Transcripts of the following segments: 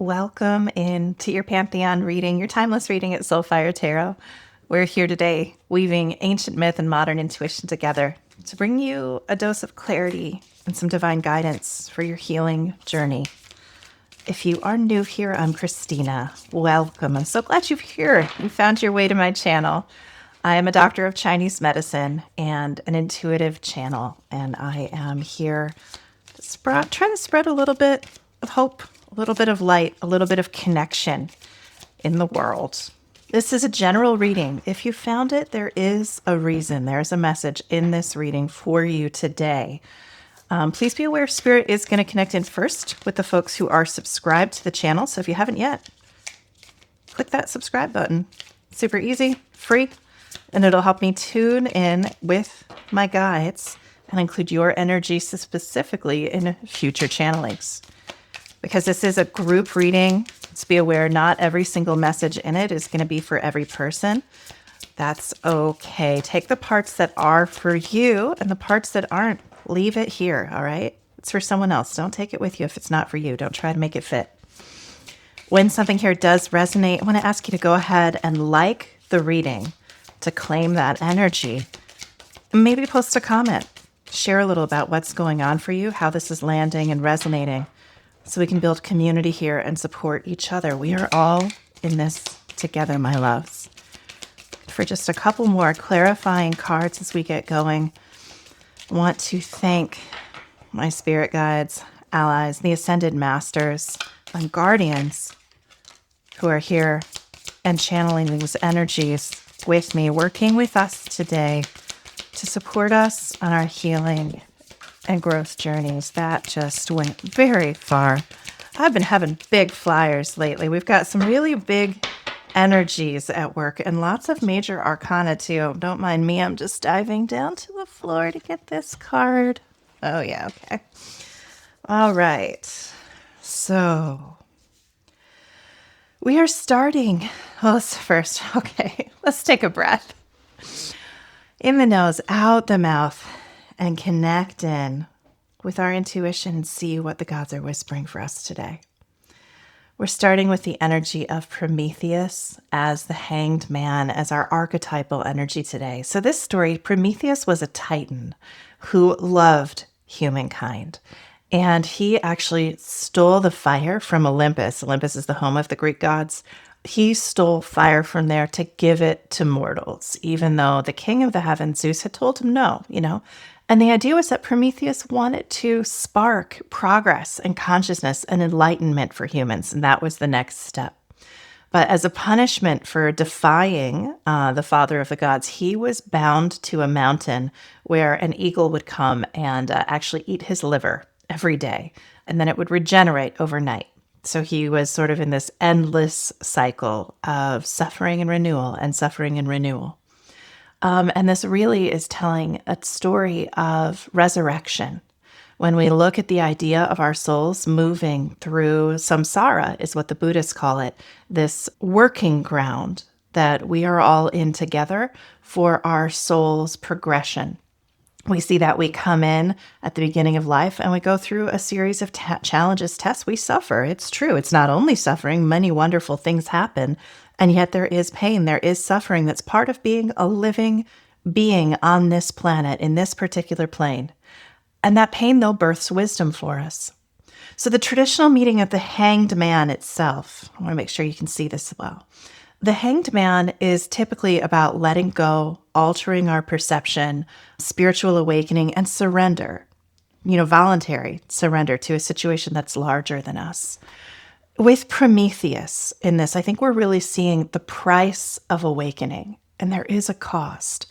Welcome into your Pantheon reading, your timeless reading at Soulfire Tarot. We're here today weaving ancient myth and modern intuition together to bring you a dose of clarity and some divine guidance for your healing journey. If you are new here, I'm Christina. Welcome. I'm so glad you're here. You found your way to my channel. I am a doctor of Chinese medicine and an intuitive channel, and I am here trying to spread a little bit of hope, a little bit of light, a little bit of connection in the world. This is a general reading. If you found it, there is a reason. There's a message in this reading for you today. Please be aware Spirit is going to connect in first with the folks who are subscribed to the channel. So if you haven't yet, click that subscribe button. Super easy, free, and it'll help me tune in with my guides and include your energy specifically in future channelings. Because this is a group reading, let's be aware not every single message in it is going to be for every person. That's okay. Take the parts that are for you and the parts that aren't, leave it here, all right? It's for someone else. Don't take it with you if it's not for you. Don't try to make it fit. When something here does resonate, I want to ask you to go ahead and like the reading to claim that energy. Maybe post a comment. Share a little about what's going on for you, how this is landing and resonating, so we can build community here and support each other. We are all in this together, my loves. For just a couple more clarifying cards as we get going, I want to thank my spirit guides, allies, the ascended masters, and guardians who are here and channeling these energies with me, working with us today to support us on our healing and growth journeys. That just went very far. I've been having big flyers lately. We've got some really big energies at work and lots of major arcana too. Don't mind me. I'm just diving down to the floor to get this card. Oh yeah, okay. All right. So we are starting. Well, let's take a breath. In the nose, out the mouth, and connect in with our intuition and see what the gods are whispering for us today. We're starting with the energy of Prometheus as the hanged man, as our archetypal energy today. So this story, Prometheus was a titan who loved humankind. And he actually stole the fire from Olympus. Olympus is the home of the Greek gods. He stole fire from there to give it to mortals, even though the king of the heavens, Zeus, had told him no, And the idea was that Prometheus wanted to spark progress and consciousness and enlightenment for humans, and that was the next step. But as a punishment for defying the father of the gods, he was bound to a mountain where an eagle would come and actually eat his liver every day, and then it would regenerate overnight. So he was sort of in this endless cycle of suffering and renewal and suffering and renewal. And this really is telling a story of resurrection. When we look at the idea of our souls moving through samsara, is what the Buddhists call it, this working ground that we are all in together for our soul's progression. We see that we come in at the beginning of life and we go through a series of challenges, tests. We suffer. It's true. It's not only suffering. Many wonderful things happen. And yet there is pain. There is suffering that's part of being a living being on this planet, in this particular plane. And that pain, though, births wisdom for us. So the traditional meaning of the hanged man itself, I want to make sure you can see this well. The hanged man is typically about letting go, altering our perception, spiritual awakening, and surrender, voluntary surrender to a situation that's larger than us. With Prometheus in this, I think we're really seeing the price of awakening, and there is a cost.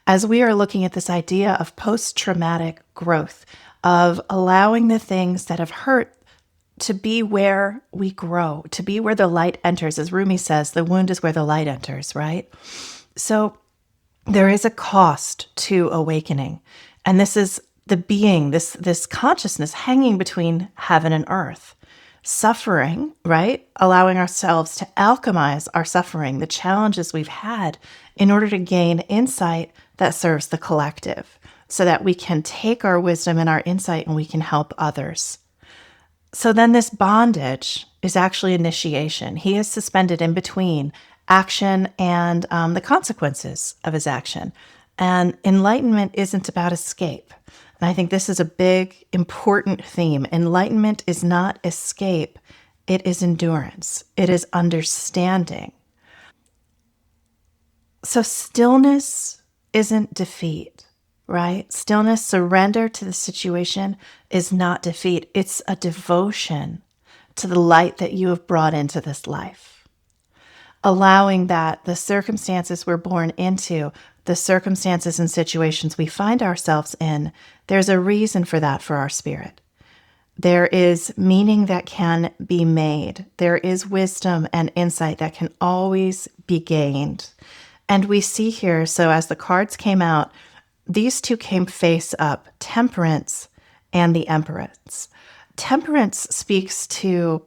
As we are looking at this idea of post-traumatic growth, of allowing the things that have hurt to be where we grow, to be where the light enters. As Rumi says, the wound is where the light enters, right? So there is a cost to awakening. And this is the being, this consciousness hanging between heaven and earth. Suffering, right? Allowing ourselves to alchemize our suffering, the challenges we've had, in order to gain insight that serves the collective, so that we can take our wisdom and our insight and we can help others. So then this bondage is actually initiation. He is suspended in between action and the consequences of his action. And enlightenment isn't about escape. And I think this is a big, important theme. Enlightenment is not escape, it is endurance, it is understanding. So stillness isn't defeat, right? Stillness, surrender to the situation is not defeat. It's a devotion to the light that you have brought into this life. Allowing that the circumstances we're born into, the circumstances and situations we find ourselves in, there's a reason for that for our spirit. There is meaning that can be made. There is wisdom and insight that can always be gained. And we see here, so as the cards came out, these two came face up, Temperance and the Empress. Temperance speaks to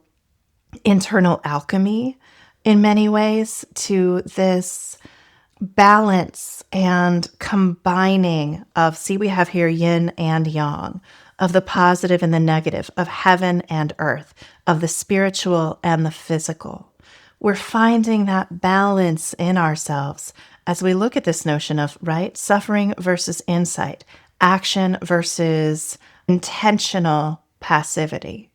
internal alchemy in many ways, to this balance and combining of, see, we have here yin and yang, of the positive and the negative, of heaven and earth, of the spiritual and the physical. We're finding that balance in ourselves as we look at this notion of, right, suffering versus insight, action versus intentional passivity.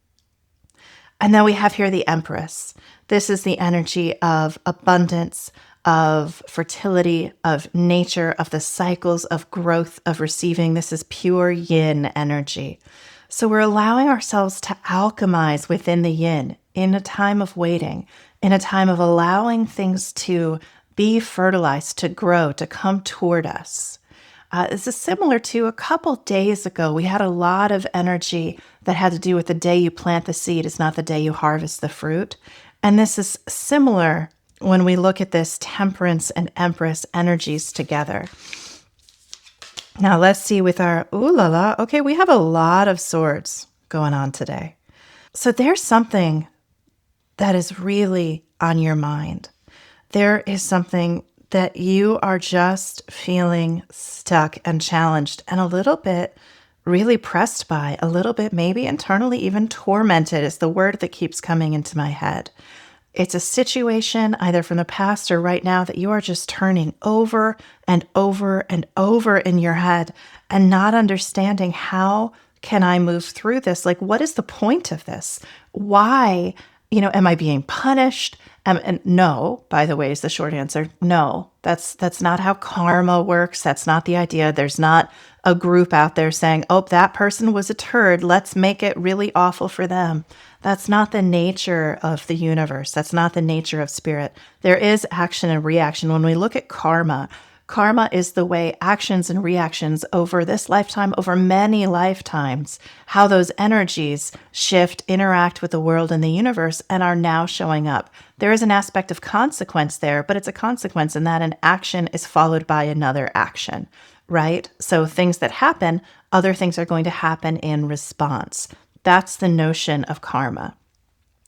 And then we have here the Empress. This is the energy of abundance, of fertility, of nature, of the cycles of growth, of receiving. This is pure yin energy. So we're allowing ourselves to alchemize within the yin in a time of waiting, in a time of allowing things to be fertilized, to grow, to come toward us. This is similar to a couple days ago. We had a lot of energy that had to do with the day you plant the seed is not the day you harvest the fruit. And this is similar when we look at this Temperance and Empress energies together. Now let's see with our, ooh la la, okay, we have a lot of swords going on today. So there's something that is really on your mind. There is something that you are just feeling stuck and challenged and a little bit really pressed by, a little bit maybe internally even tormented is the word that keeps coming into my head. It's a situation either from the past or right now that you are just turning over and over and over in your head and not understanding, how can I move through this? Like, what is the point of this? Why, am I being punished? And no, by the way, is the short answer. No, that's not how karma works. That's not the idea. There's not a group out there saying, oh, that person was a turd, let's make it really awful for them. That's not the nature of the universe. That's not the nature of spirit. There is action and reaction. When we look at karma, karma is the way actions and reactions over this lifetime, over many lifetimes, how those energies shift, interact with the world and the universe, and are now showing up. There is an aspect of consequence there, but it's a consequence in that an action is followed by another action, right? So things that happen, other things are going to happen in response. That's the notion of karma.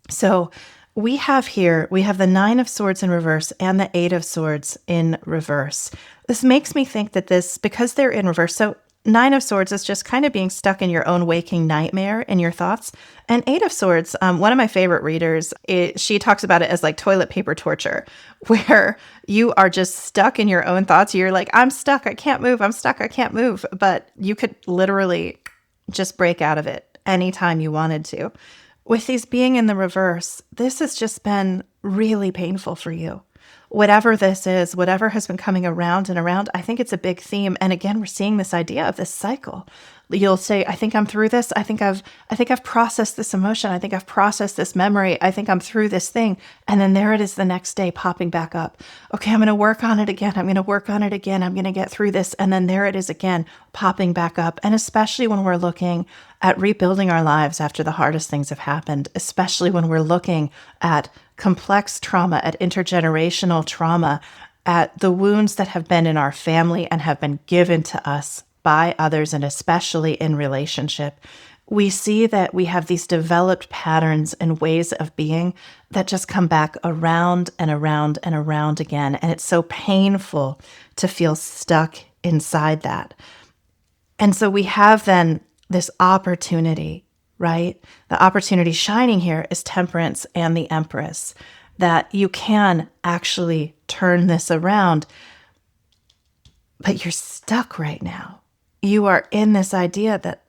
So we have the Nine of Swords in reverse and the Eight of Swords in reverse. This makes me think that because they're in reverse, so Nine of Swords is just kind of being stuck in your own waking nightmare in your thoughts. And Eight of Swords, one of my favorite readers, she talks about it as like toilet paper torture, where you are just stuck in your own thoughts. You're like, I'm stuck, I can't move, I'm stuck, I can't move. But you could literally just break out of it anytime you wanted to. With these being in the reverse, this has just been really painful for you. Whatever this is, whatever has been coming around and around, I think it's a big theme. And again, we're seeing this idea of this cycle. You'll say, I think I'm through this. I think I've processed this emotion. I think I've processed this memory. I think I'm through this thing. And then there it is the next day popping back up. Okay, I'm going to work on it again. I'm going to work on it again. I'm going to get through this. And then there it is again, popping back up. And especially when we're looking at rebuilding our lives after the hardest things have happened, especially when we're looking at complex trauma, at intergenerational trauma, at the wounds that have been in our family and have been given to us by others, and especially in relationship, we see that we have these developed patterns and ways of being that just come back around and around and around again. And it's so painful to feel stuck inside that. And so we have then this opportunity, right? The opportunity shining here is Temperance and the Empress, that you can actually turn this around, but you're stuck right now. You are in this idea that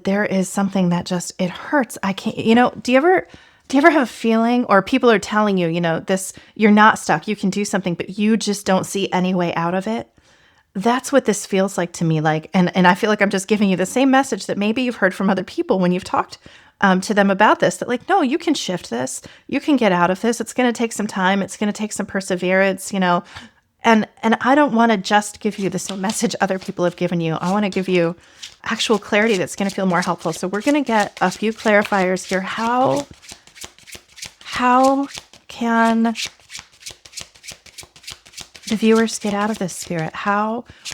there is something that just, it hurts. I can't, do you ever have a feeling, or people are telling you, this, you're not stuck, you can do something, but you just don't see any way out of it? That's what this feels like to me. Like, and I feel like I'm just giving you the same message that maybe you've heard from other people when you've talked to them about this, that like, no, you can shift this. You can get out of this. It's going to take some time. It's going to take some perseverance, and I don't want to just give you the same message other people have given you. I want to give you actual clarity that's going to feel more helpful. So we're going to get a few clarifiers here. How can the viewers get out of this, Spirit?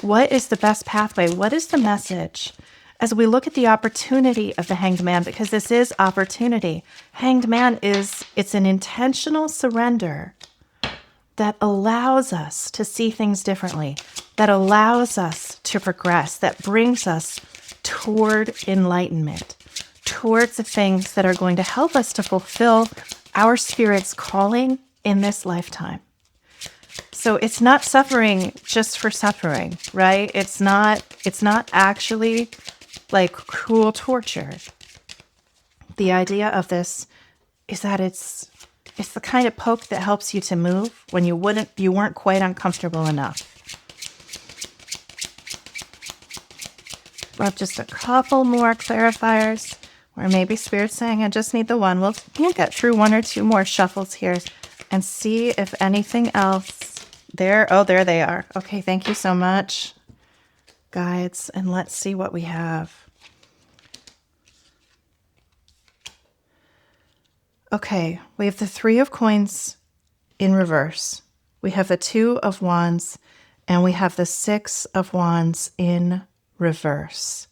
What is the best pathway? What is the message as we look at the opportunity of the Hanged Man? Because this is opportunity. Hanged Man it's an intentional surrender that allows us to see things differently, that allows us to progress, that brings us toward enlightenment, towards the things that are going to help us to fulfill our spirit's calling in this lifetime. So it's not suffering just for suffering, right? It's not actually like cruel torture. The idea of this is that it's the kind of poke that helps you to move when you weren't quite uncomfortable enough. We'll have just a couple more clarifiers, or maybe Spirit's saying, I just need the one. We'll get through one or two more shuffles here and see if anything else there. Oh, there they are. Okay, thank you so much, guides. And let's see what we have. Okay, we have the Three of Coins in reverse. We have the Two of Wands, and we have the Six of Wands in reverse.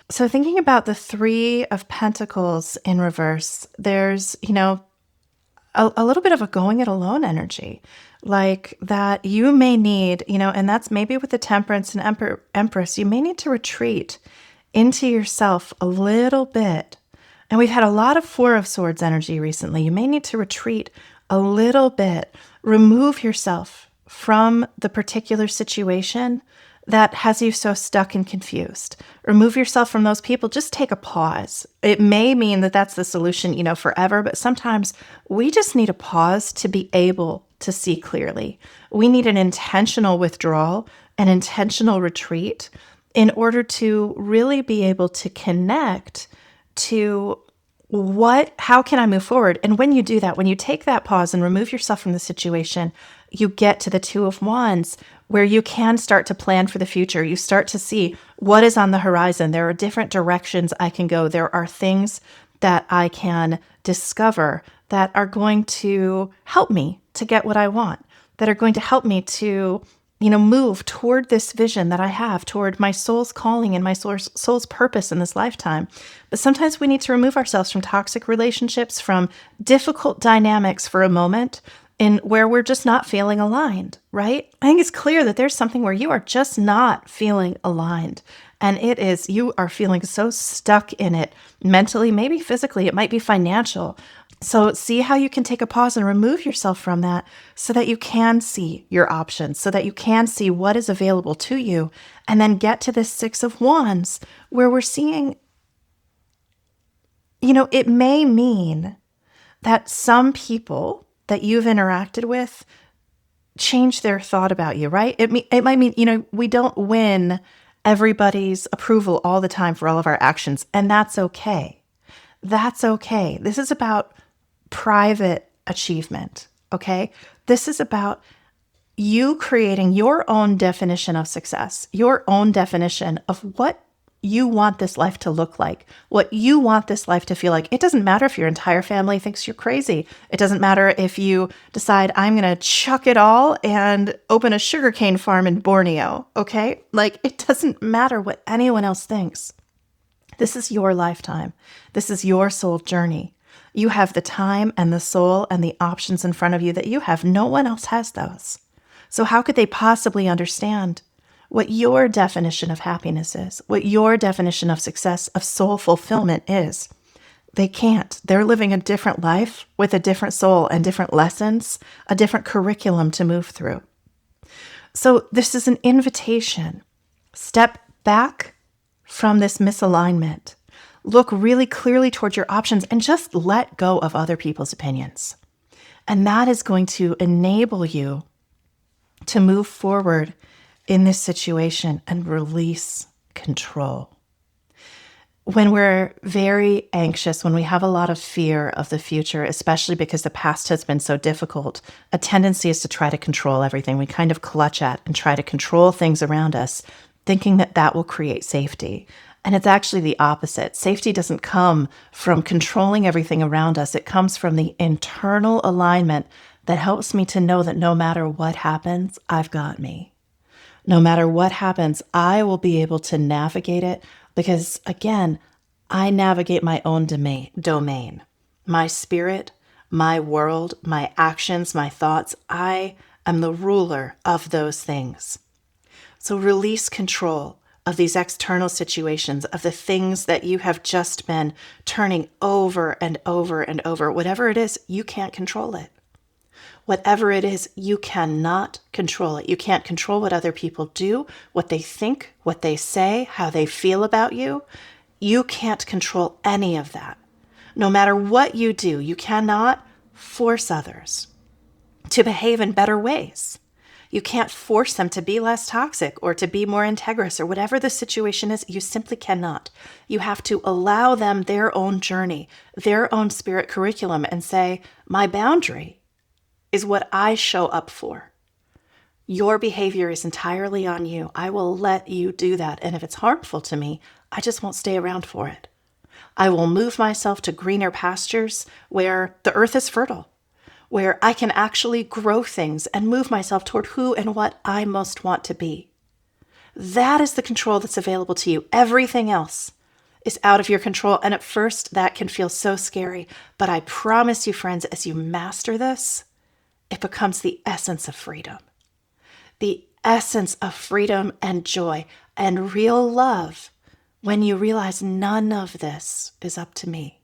So thinking about the Three of Pentacles in reverse, there's, a little bit of a going it alone energy, like that you may need, and that's maybe with the Temperance and Empress, you may need to retreat into yourself a little bit. And we've had a lot of Four of Swords energy recently. You may need to retreat a little bit, remove yourself from the particular situation that has you so stuck and confused. Remove yourself from those people. Just take a pause. It may mean that that's the solution, forever, but sometimes we just need a pause to be able to see clearly. We need an intentional withdrawal, an intentional retreat in order to really be able to connect to how can I move forward? And when you do that, when you take that pause and remove yourself from the situation, you get to the Two of Wands, where you can start to plan for the future. You start to see what is on the horizon. There are different directions I can go. There are things that I can discover that are going to help me to get what I want, that are going to help me to move toward this vision that I have, toward my soul's calling and my soul's purpose in this lifetime. But sometimes we need to remove ourselves from toxic relationships, from difficult dynamics for a moment, in where we're just not feeling aligned, right? I think it's clear that there's something where you are just not feeling aligned. And you are feeling so stuck in it mentally, maybe physically, it might be financial. So see how you can take a pause and remove yourself from that so that you can see your options, so that you can see what is available to you, and then get to this Six of Wands where we're seeing, it may mean that some people that you've interacted with change their thought about you, right? It might mean, we don't win everybody's approval all the time for all of our actions, and that's okay. That's okay. This is about private achievement, okay? This is about you creating your own definition of success, your own definition of what you want this life to look like, what you want this life to feel like. It doesn't matter if your entire family thinks you're crazy. It doesn't matter if you decide, I'm going to chuck it all and open a sugarcane farm in Borneo, okay? Like, it doesn't matter what anyone else thinks. This is your lifetime. This is your soul journey. You have the time and the soul and the options in front of you that you have. No one else has those. So how could they possibly understand what your definition of happiness is, what your definition of success, of soul fulfillment is? They can't. They're living a different life with a different soul and different lessons, a different curriculum to move through. So this is an invitation. Step back from this misalignment. Look really clearly toward your options and just let go of other people's opinions. And that is going to enable you to move forward in this situation and release control. When we're very anxious, when we have a lot of fear of the future, especially because the past has been so difficult, a tendency is to try to control everything. We kind of clutch at and try to control things around us, thinking that that will create safety. And it's actually the opposite. Safety doesn't come from controlling everything around us. It comes from the internal alignment that helps me to know that no matter what happens, I've got me. No matter what happens, I will be able to navigate it because, again, I navigate my own domain, my spirit, my world, my actions, my thoughts. I am the ruler of those things. So release control of these external situations, of the things that you have just been turning over and over and over. Whatever it is, you can't control it. Whatever it is, you cannot control it. You can't control what other people do, what they think, what they say, how they feel about you. You can't control any of that. No matter what you do, you cannot force others to behave in better ways. You can't force them to be less toxic or to be more integrous or whatever the situation is. You simply cannot. You have to allow them their own journey, their own spirit curriculum, and say, my boundary is what I show up for. Your behavior is entirely on you. I will let you do that. And if it's harmful to me, I just won't stay around for it. I will move myself to greener pastures where the earth is fertile, where I can actually grow things and move myself toward who and what I most want to be. That is the control that's available to you. Everything else is out of your control. And at first, that can feel so scary. But I promise you, friends, as you master this, it becomes the essence of freedom. The essence of freedom and joy and real love when you realize none of this is up to me.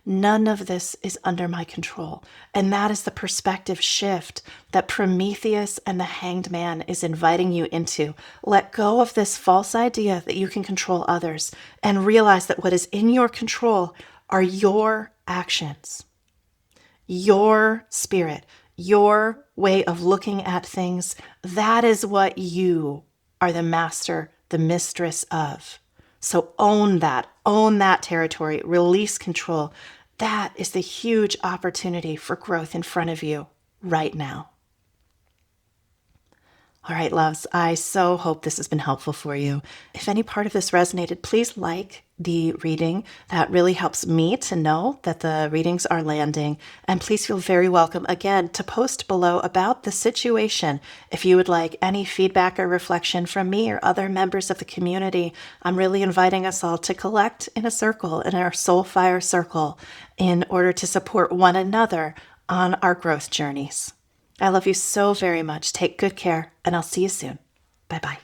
None of this is under my control. And that is the perspective shift that Prometheus and the Hanged Man is inviting you into. Let go of this false idea that you can control others and realize that what is in your control are your actions, your spirit, your way of looking at things. That is what you are the master, the mistress of. So own that territory, release control. That is the huge opportunity for growth in front of you right now. All right, loves, I so hope this has been helpful for you. If any part of this resonated, please like the reading. That really helps me to know that the readings are landing. And please feel very welcome again to post below about the situation. If you would like any feedback or reflection from me or other members of the community, I'm really inviting us all to collect in a circle, in our Soulfire circle, in order to support one another on our growth journeys. I love you so very much. Take good care, and I'll see you soon. Bye-bye.